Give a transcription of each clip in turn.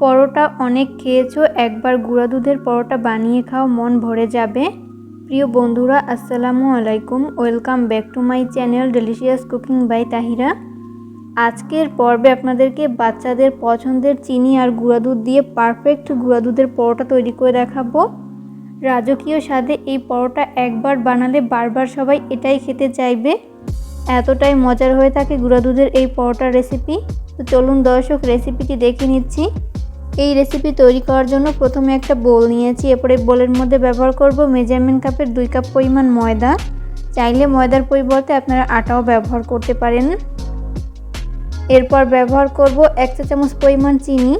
পরোটা অনেক খেয়েছো, একবার গুঁড়া দুধের পরোটা বানিয়ে খাও, মন ভরে যাবে। প্রিয় বন্ধুরা, আসসালামু আলাইকুম। Welcome back to my channel delicious cooking by Tahira. আজকের পর্বে আপনাদেরকে বাচ্চাদের পছন্দের চিনি আর গুঁড়া দুধ দিয়ে পারফেক্ট গুঁড়া দুধের পরোটা তৈরি করে দেখাবো। রাজকীয় স্বাদে এই পরোটা একবার বানালে বারবার সবাই এটাই খেতে চাইবে, এতটাই মজার হয়ে থাকে গুঁড়া দুধের এই পরোটার রেসিপি। তো চলুন দর্শক, রেসিপিটি দেখে নিচ্ছি। এই রেসিপি তৈরি করার জন্য প্রথমে একটা বোল নিয়েছি। এরপরে বোলের মধ্যে ব্যবহার করব মেজারমেন্ট কাপের 2 কাপ পরিমাণ ময়দা। চাইলে ময়দার পরিবর্তে আপনারা আটাও ব্যবহার করতে পারেন। এরপর ব্যবহার করব 1 চা চামচ পরিমাণ চিনি।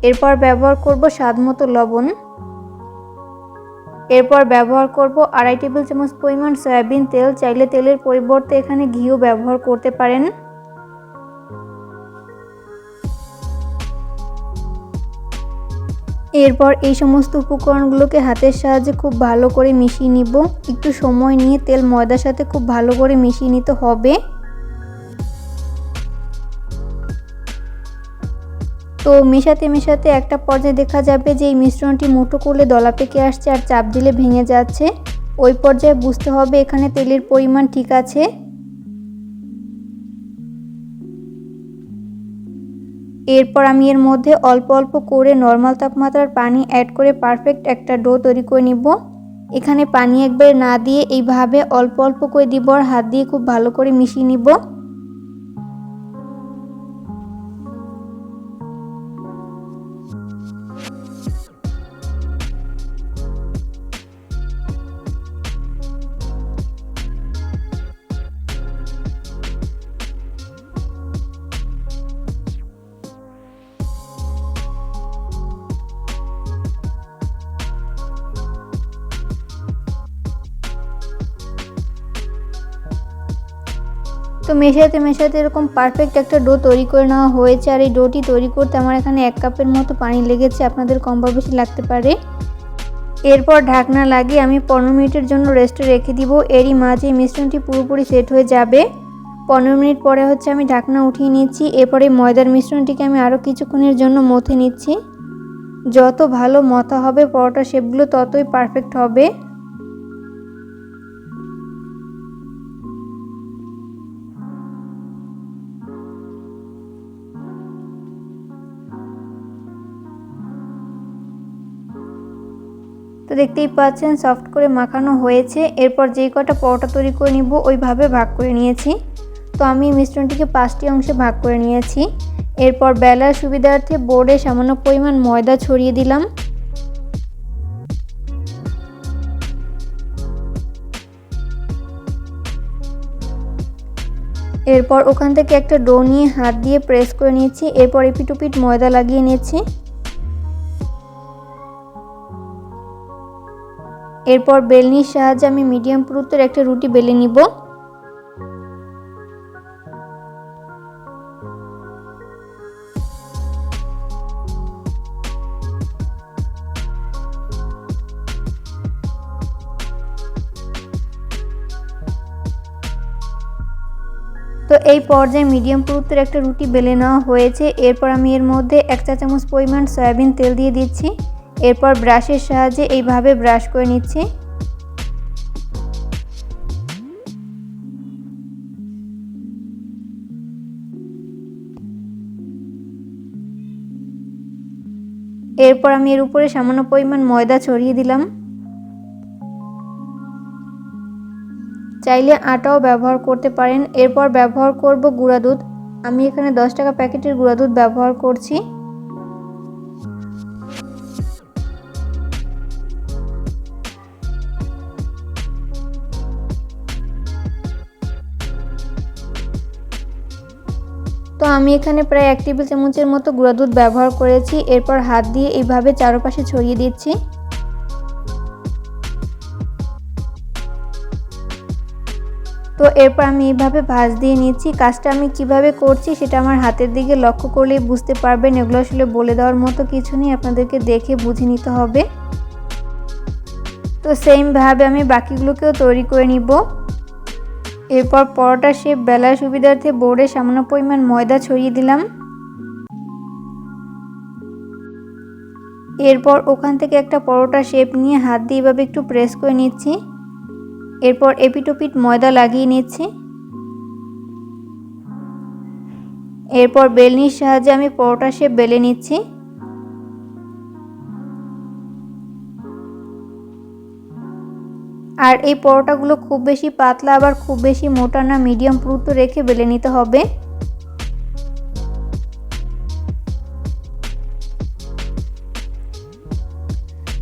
এরপর ব্যবহার করব স্বাদমতো লবণ। এরপর ব্যবহার করব 2.5 টেবিল চামচ পরিমাণ সয়াবিন তেল। চাইলে তেলের পরিবর্তে এখানে ঘিও ব্যবহার করতে পারেন। এরপর এই সমস্ত উপকরণগুলোকে হাতের সাহায্যে খুব ভালো করে মিশিয়ে নিব। একটু সময় নিয়ে তেল ময়দার সাথে খুব ভালো করে মিশিয়ে নিতে হবে। তো মেশাতে একটা পর্যায়ে দেখা যাবে যে এই মিশ্রণটি মুঠো করলে দলা পেকে আসছে আর চাপ দিলে ভেঙে যাচ্ছে। ওই পর্যায়ে বুঝতে হবে এখানে তেলের পরিমাণ ঠিক আছে। এরপর আমি এর মধ্যে অল্প অল্প করে নর্মাল তাপমাত্রার পানি অ্যাড করে পারফেক্ট একটা ডো তৈরি করে নিব। এখানে পানি একবার না দিয়ে এইভাবে অল্প অল্প করে দিব আর হাত দিয়ে খুব ভালো করে মিশিয়ে নিব। তো মেশাতে এরকম পারফেক্ট একটা ডো তৈরি করে নেওয়া হয়েছে। আর এই ডোটি তৈরি করতে আমার এখানে 1 কাপের মতো পানি লেগেছে, আপনাদের কম বা বেশি লাগতে পারে। এরপর ঢাকনা লাগিয়ে আমি 15 মিনিটের জন্য রেস্টে রেখে দিব। এরই মাঝে মিশ্রণটি পুরোপুরি সেট হয়ে যাবে। 15 মিনিট পরে আমি ঢাকনা উঠিয়ে নিচ্ছি। এরপরে ময়দার মিশ্রণটিকে আমি আরও কিছুক্ষণের জন্য মথে নিচ্ছি। যত ভালো মথা হবে পরোটা শেপগুলো ততই পারফেক্ট হবে। তো দেখতেই পাচ্ছেন সফট করে মাখানো হয়েছে। এরপর যেই কটা পরোটা তৈরি করে নিব ওইভাবে ভাগ করে নিয়েছি। তো আমি মিশ্রণটিকে 5টি অংশে ভাগ করে নিয়েছি। এরপর বেলার সুবিধার্থে বোর্ডে সামান্য পরিমাণ ময়দা ছড়িয়ে দিলাম। এরপর ওখান থেকে একটা ডো নিয়ে হাত দিয়ে প্রেস করে নিয়েছি। এরপর এপিট ওপিট ময়দা লাগিয়ে নিয়েছি। এরপর বেলনির সাহায্যে আমি মিডিয়াম পুরুত্বের একটা রুটি বেলে নিব। তো এই পর্যায়ে মিডিয়াম পুরুত্বের একটা রুটি বেলে নেওয়া হয়েছে। এরপর আমি এর মধ্যে 1 চা চামচ পরিমাণ সয়াবিন তেল দিয়ে দিচ্ছি। এরপর ব্রাশের সাহায্যে এইভাবে ব্রাশ করে নিচ্ছি। এরপর আমি এর উপরে সামান্য পরিমাণ ময়দা ছড়িয়ে দিলাম। চাইলে আটাও ব্যবহার করতে পারেন। এরপর ব্যবহার করব গুঁড়া দুধ। আমি এখানে 10 টাকা প্যাকেটের গুঁড়া দুধ ব্যবহার করছি। তো আমি এখানে প্রায় 1 টেবিল চামচের মতো গুঁড়া দুধ ব্যবহার করেছি। এরপর হাত দিয়ে এইভাবে চারপাশে ছড়িয়ে দিচ্ছি। তো এরপর আমি এইভাবে ভাঁজ দিয়ে নিচ্ছি। কাজটা আমি কিভাবে করছি সেটা আমার হাতের দিকে লক্ষ্য করলেই বুঝতে পারবেন। এগুলো আসলে বলে দেওয়ার মতো কিছু নেই, আপনাদেরকে দেখে বুঝে নিতে হবে। তো সেমভাবে আমি বাকিগুলোকেও তৈরি করে নিব। এরপর পরোটা শেপ বেলার সুবিধার্থে বোর্ডে সামান্য পরিমাণ ময়দা ছড়িয়ে দিলাম। এরপর ওখান থেকে একটা পরোটা শেপ নিয়ে হাত দিয়ে এভাবে একটু প্রেস করে নিচ্ছি। এরপর এপিটোপিট ময়দা লাগিয়ে নিচ্ছি। এরপর বেলনির সাহায্যে আমি পরোটা শেপ বেলে নিচ্ছি। আর এই পরোটাগুলো খুব বেশি পাতলা আবার খুব বেশি মোটা না, মিডিয়াম পুরুত্ব রেখে বেলে নিতে হবে।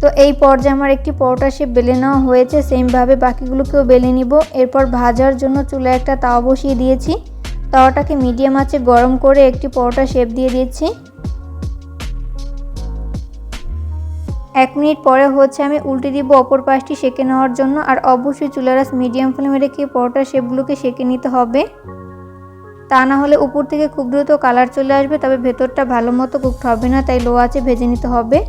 তো এই পর্যায়ে আমার একটি পরোটা শেপ বেলে নেওয়া হয়েছে। সেমভাবে বাকিগুলোকেও বেলে নিব। এরপর ভাজার জন্য চুলায় একটা তাওয়া বসিয়ে দিয়েছি। তাওয়াটাকে মিডিয়াম আঁচে গরম করে একটি পরোটা শেপ দিয়ে দিচ্ছি। 1 মিনিট পরে আমি উল্টে দিব অপর পাশটি সেঁকে নেওয়ার জন্য। আর অবশ্যই চুলার আঁচ মিডিয়াম ফ্লেমে রেখে পরোটা শেপগুলোকে সেঁকে নিতে হবে, তা না হলে উপর থেকে খুব দ্রুত কালার চলে আসবে, তবে ভেতরটা ভালো মতো কুকড হবে না, তাই লো আঁচে ভেজে নিতে হবে।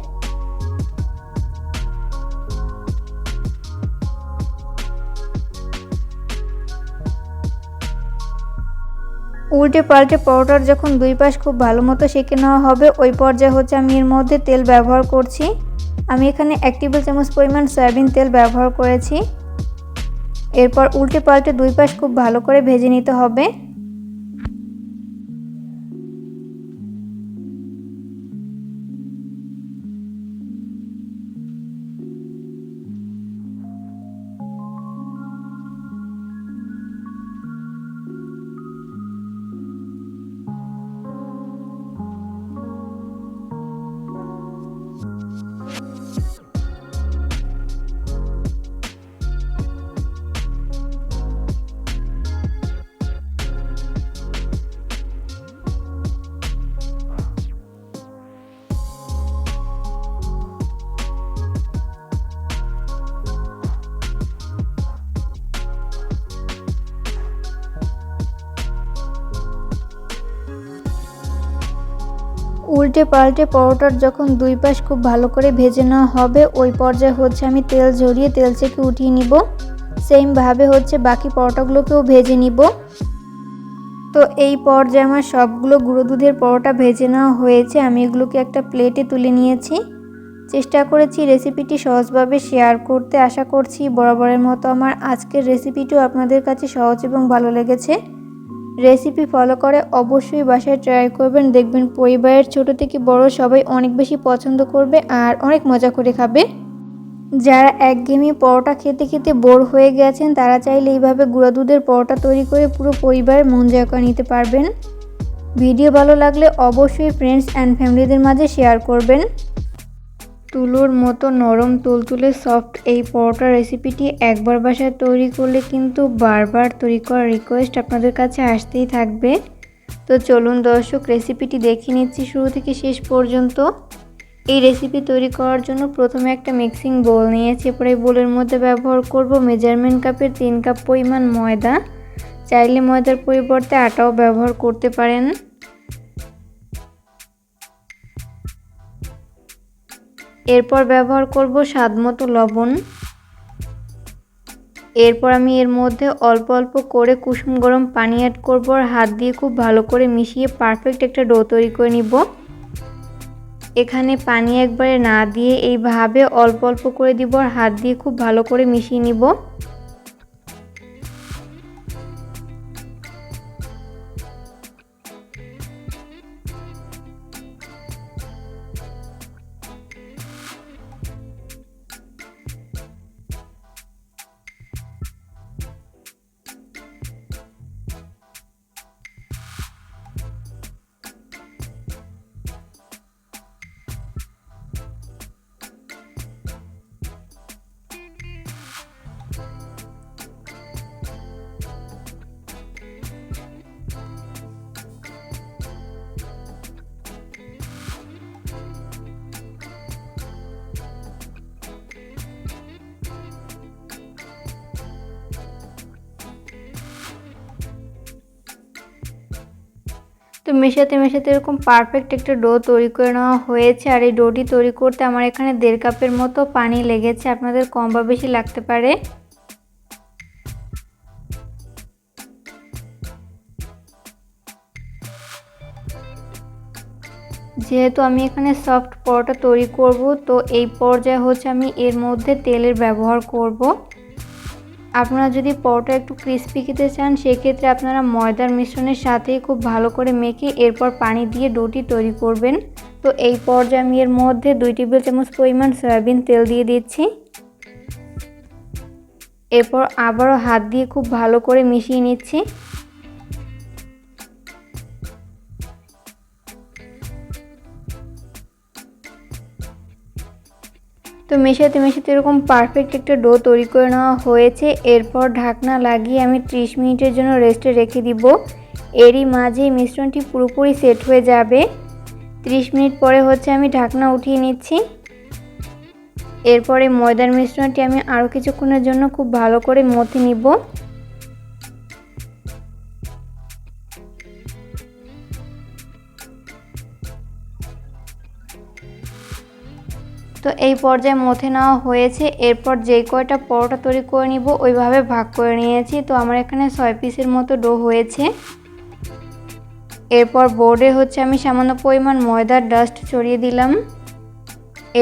উল্টে পাল্টে পরোটার যখন 2 পাশ খুব ভালো মতো সেঁকে নেওয়া হবে, ওই পর্যায়ে আমি এর মধ্যে তেল ব্যবহার করছি। আমি এখানে 1 টেবিল চামচ পরিমাণ সয়াবিন তেল ব্যবহার করেছি। এরপর উল্টে পাল্টে 2 পাশ খুব ভালো করে ভেজে নিতে হবে। উল্টে পাল্টে পরোটার যখন 2 পাশ খুব ভালো করে ভেজে নেওয়া হবে, ওই পর্যায়ে আমি তেল ঝরিয়ে তেল থেকে উঠিয়ে নিব। সেমভাবে বাকি পরোটাগুলোকেও ভেজে নিব। তো এই পর্যায়ে আমার সবগুলো গুঁড়ো দুধের পরোটা ভেজে নেওয়া হয়েছে। আমি এগুলোকে একটা প্লেটে তুলে নিয়েছি। চেষ্টা করেছি রেসিপিটি সহজভাবে শেয়ার করতে। আশা করছি বরাবরের মতো আমার আজকের রেসিপিটিও আপনাদের কাছে সহজ এবং ভালো লেগেছে। রেসিপি ফলো করে অবশ্যই বাসায় ট্রাই করবেন, দেখবেন পরিবারের ছোট থেকে বড় সবাই অনেক বেশি পছন্দ করবে আর অনেক মজা করে খাবে। যারা একঘেয়েমি পরোটা খেতে খেতে বোর হয়ে গেছেন, তারা চাইলে এইভাবে গুঁড়া দুধের পরোটা তৈরি করে পুরো পরিবারের মন জয় করে নিতে পারবেন। ভিডিও ভালো লাগলে অবশ্যই ফ্রেন্ডস অ্যান্ড ফ্যামিলিদের মাঝে শেয়ার করবেন। তুলোর মতো নরম তুলতুলে সফট এই পরোটা রেসিপিটি একবার বাসায় তৈরি করলে কিন্তু বারবার তৈরি করার রিকোয়েস্ট আপনাদের কাছে আসতেই থাকবে। তো চলুন দর্শক, রেসিপিটি দেখে নিচ্ছি শুরু থেকে শেষ পর্যন্ত। এই রেসিপি তৈরি করার জন্য প্রথমে একটা মিক্সিং বোল নিয়েছি। এরপরে এই বোলের মধ্যে ব্যবহার করব মেজারমেন্ট কাপের 3 কাপ পরিমাণ ময়দা। চাইলে ময়দার পরিবর্তে আটাও ব্যবহার করতে পারেন। এরপর ব্যবহার করব স্বাদমতো লবণ। এরপর আমি এর মধ্যে অল্প অল্প করে কুসুম গরম পানি অ্যাড করব আর হাত দিয়ে খুব ভালো করে মিশিয়ে পারফেক্ট একটা ডো তৈরি করে নিব। এখানে পানি একবারে না দিয়ে এইভাবে অল্প অল্প করে দিব আর হাত দিয়ে খুব ভালো করে মিশিয়ে নিব। তো মেশাতে মেশাতে এরকম পারফেক্ট একটা ডো তৈরি করে নেওয়া হয়েছে। আর এই ডোটি তৈরি করতে আমার এখানে 1.5 কাপের মতো পানি লেগেছে, আপনাদের কম বা বেশি লাগতে পারে। যেহেতু আমি এখানে সফট পরোটা তৈরি করব, তো এই পর্যায়ে হচ্ছে আমি এর মধ্যে তেলের ব্যবহার করব। আপনারা যদি পরোটা একটু ক্রিস্পি খেতে চান সেক্ষেত্রে আপনারা ময়দার মিশ্রণের সাথেই খুব ভালো করে মেখে এরপর পানি দিয়ে ডোটি তৈরি করবেন। তো এই পর্যায়ে আমি এর মধ্যে 2 টেবিল চামচ পরিমাণ সয়াবিন তেল দিয়ে দিচ্ছি। এরপর আবারও হাত দিয়ে খুব ভালো করে মিশিয়ে নিচ্ছি। তো মেশাতে মেশাতে এরকম পারফেক্ট একটা ডো তৈরি করে নেওয়া হয়েছে। এরপর ঢাকনা লাগিয়ে আমি 30 মিনিটের জন্য রেস্টে রেখে দিব। এরই মাঝে মিশ্রণটি পুরোপুরি সেট হয়ে যাবে। 30 মিনিট পরে হচ্ছে আমি ঢাকনা উঠিয়ে নিচ্ছি। এরপরে ময়দার মিশ্রণটি আমি আরও কিছুক্ষণের জন্য খুব ভালো করে মথে নিব। তো এই পর্যায়ে মথে নেওয়া হয়েছে। এরপর যেই কয়টা পরোটা তৈরি করে নিব ওইভাবে ভাগ করে নিয়েছি। তো আমার এখানে 6 পিসের মতো ডো হয়েছে। এরপর বোর্ডে হচ্ছে আমি সামান্য পরিমাণ ময়দার ডাস্ট ছড়িয়ে দিলাম।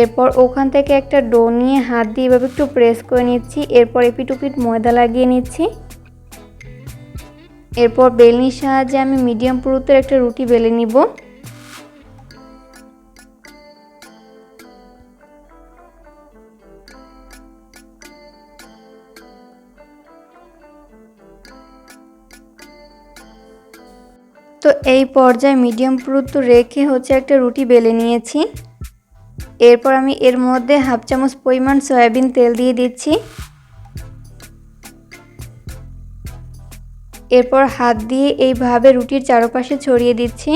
এরপর ওখান থেকে একটা ডো নিয়ে হাত দিয়ে এভাবে একটু প্রেস করে নিচ্ছি। এরপর এপিট ওপিট ময়দা লাগিয়ে নিচ্ছি। এরপর বেলনির সাহায্যে আমি মিডিয়াম পুরুত্বের একটা রুটি বেলে নিব। তো এই পর্যায়ে মিডিয়াম পুরুত্ব রেখে হচ্ছে একটা রুটি বেলে নিয়েছি। এরপর আমি এর মধ্যে হাফ চামচ পরিমাণ সয়াবিন তেল দিয়ে দিচ্ছি। এরপর হাত দিয়ে এইভাবে রুটির চারপাশে ছড়িয়ে দিচ্ছি।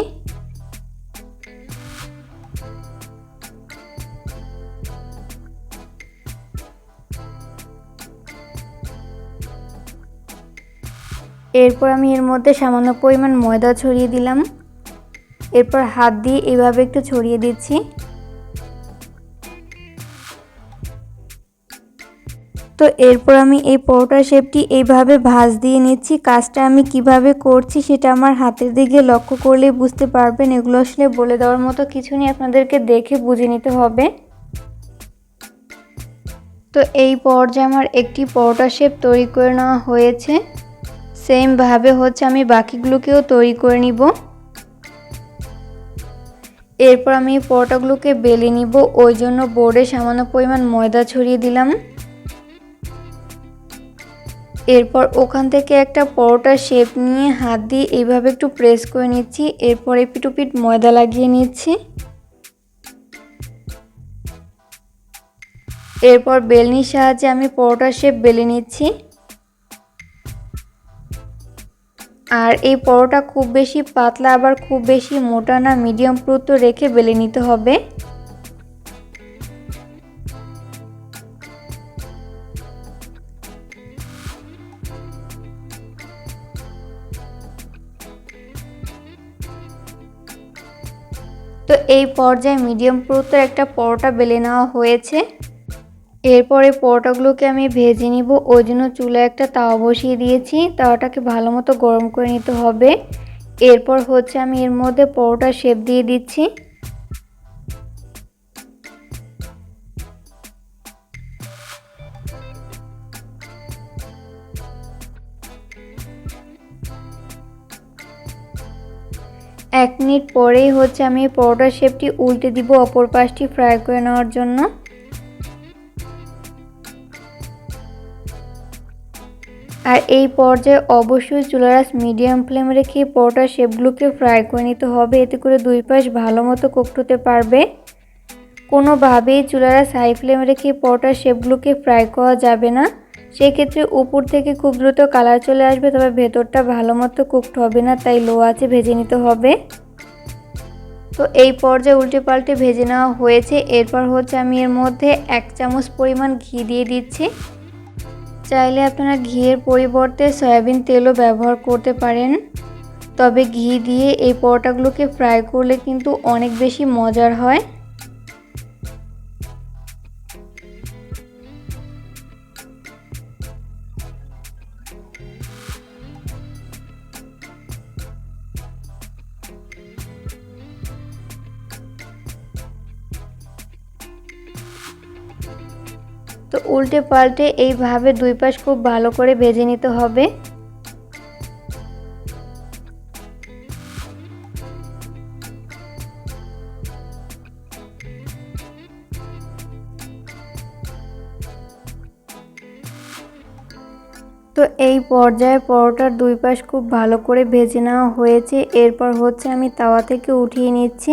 এরপর আমি এর মধ্যে সামান্য পরিমাণ ময়দা ছড়িয়ে দিলাম। এরপর হাত দিয়ে এইভাবে একটু ছড়িয়ে দিচ্ছি। তো এরপর আমি এই পরোটার শেপটি এইভাবে ভাঁজ দিয়ে নিচ্ছি। কাজটা আমি কিভাবে করছি সেটা আমার হাতের দিকে লক্ষ্য করলেই বুঝতে পারবেন। এগুলো আসলে বলে দেওয়ার মতো কিছু নেই, আপনাদেরকে দেখে বুঝে নিতে হবে। তো এই পর্যায়ে আমার একটি পরোটার শেপ তৈরি করে নেওয়া হয়েছে। সেম ভাবে হচ্ছে আমি বাকিগুলোকেও তৈরি করে নিব। এরপর আমি পরোটাগুলোকে বেলে নিব, ওই জন্য বোর্ডে সামান্য পরিমাণ ময়দা ছড়িয়ে দিলাম। এরপর ওখান থেকে একটা পরোটার শেপ নিয়ে হাত দিয়ে এইভাবে একটু প্রেস করে নিচ্ছি। এরপর এপিট ওপিট ময়দা লাগিয়ে নিচ্ছি। এরপর বেলনির সাহায্যে আমি পরোটার শেপ বেলে নিচ্ছি। আর এই পরোটা খুব বেশি পাতলা আবার খুব বেশি মোটা না, মিডিয়াম পুরুত্ব রেখে বেলে নিতে হবে। তো এই পর্যায়ে মিডিয়াম পুরুত্বের একটা পরোটা বেলে নেওয়া হয়েছে। এরপরে পরোটাগুলোকে আমি ভেজে নিব, ওই জন্য চুলায় একটা তাওয়া বসিয়ে দিয়েছি। তাওয়াটাকে ভালো মতো গরম করে নিতে হবে। এরপর হচ্ছে আমি এর মধ্যে পরোটার শেপ দিয়ে দিচ্ছি। এক মিনিট পরেই হচ্ছে আমি পরোটার শেপটি উল্টে দিব অপর পাশটি ফ্রাই করে নেওয়ার জন্য। আর এই পর্যায়ে অবশ্যই চুলার আঁচ মিডিয়াম ফ্লেম রেখে পরোটার শেপগুলোকে ফ্রাই করে নিতে হবে, এতে করে দুই পাশ ভালো মতো কুকড হতে পারবে। কোনোভাবেই চুলার আঁচ হাই ফ্লেম রেখে পরোটার শেপগুলোকে ফ্রাই করা যাবে না, সেক্ষেত্রে উপর থেকে খুব দ্রুত কালার চলে আসবে, তবে ভেতরটা ভালো মতো কুকড হবে না, তাই লো আঁচে ভেজে নিতে হবে। তো এই পর্যায়ে উল্টে পাল্টে ভেজে নেওয়া হয়েছে। এরপর হচ্ছে আমি এর মধ্যে 1 চামচ পরিমাণ ঘি দিয়ে দিচ্ছি। চাইলে আপনারা ঘিয়ের পরিবর্তে সয়াবিন তেলও ব্যবহার করতে পারেন, তবে ঘি দিয়ে এই পরোটাগুলোকে ফ্রাই করলে কিন্তু অনেক বেশি মজার হয়। তো উল্টে পাল্টে এইভাবে দুই পাশ খুব ভালো করে ভেজে নিতে হবে। তো এই পর্যায়ে পরোটার দুই পাশ খুব ভালো করে ভেজে নেওয়া হয়েছে। এরপর হচ্ছে আমি তাওয়া থেকে উঠিয়ে নিচ্ছি।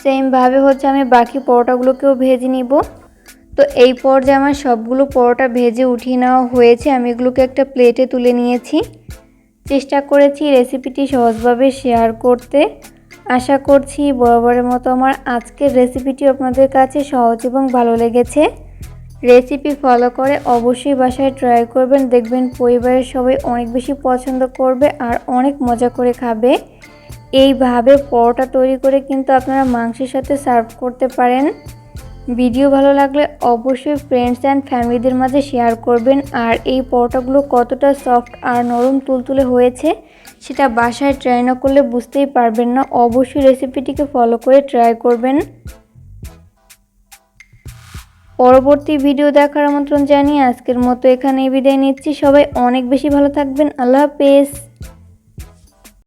সেমভাবে হচ্ছে আমি বাকি পরোটাগুলোকেও ভেজে নিব। তো এই পর্যায়ে আমার সবগুলো পরোটা ভেজে উঠিয়ে নেওয়া হয়েছে। আমি এগুলোকে একটা প্লেটে তুলে নিয়েছি। চেষ্টা করেছি রেসিপিটি সহজভাবে শেয়ার করতে। আশা করছি বরাবরের মতো আমার আজকের রেসিপিটি আপনাদের কাছে সহজ এবং ভালো লেগেছে। রেসিপি ফলো করে অবশ্যই বাসায় ট্রাই করবেন, দেখবেন পরিবারের সবাই অনেক বেশি পছন্দ করবে আর অনেক মজা করে খাবে। এইভাবে পরোটা তৈরি করে কিন্তু আপনারা মাংসের সাথে সার্ভ করতে পারেন। ভিডিও ভালো লাগলে অবশ্যই ফ্রেন্ডস অ্যান্ড ফ্যামিলিদের মাঝে শেয়ার করবেন। আর এই পরোটাগুলো কতটা সফট আর নরম তুলতুলে হয়েছে সেটা বাসায় ট্রাই না করলে বুঝতেই পারবেন না। অবশ্যই রেসিপিটিকে ফলো করে ট্রাই করবেন। পরবর্তী ভিডিও দেখার আমন্ত্রণ জানিয়ে আজকের মতো এখানেই বিদায় নিচ্ছি। সবাই অনেক বেশি ভালো থাকবেন। আল্লাহ হাফেজ।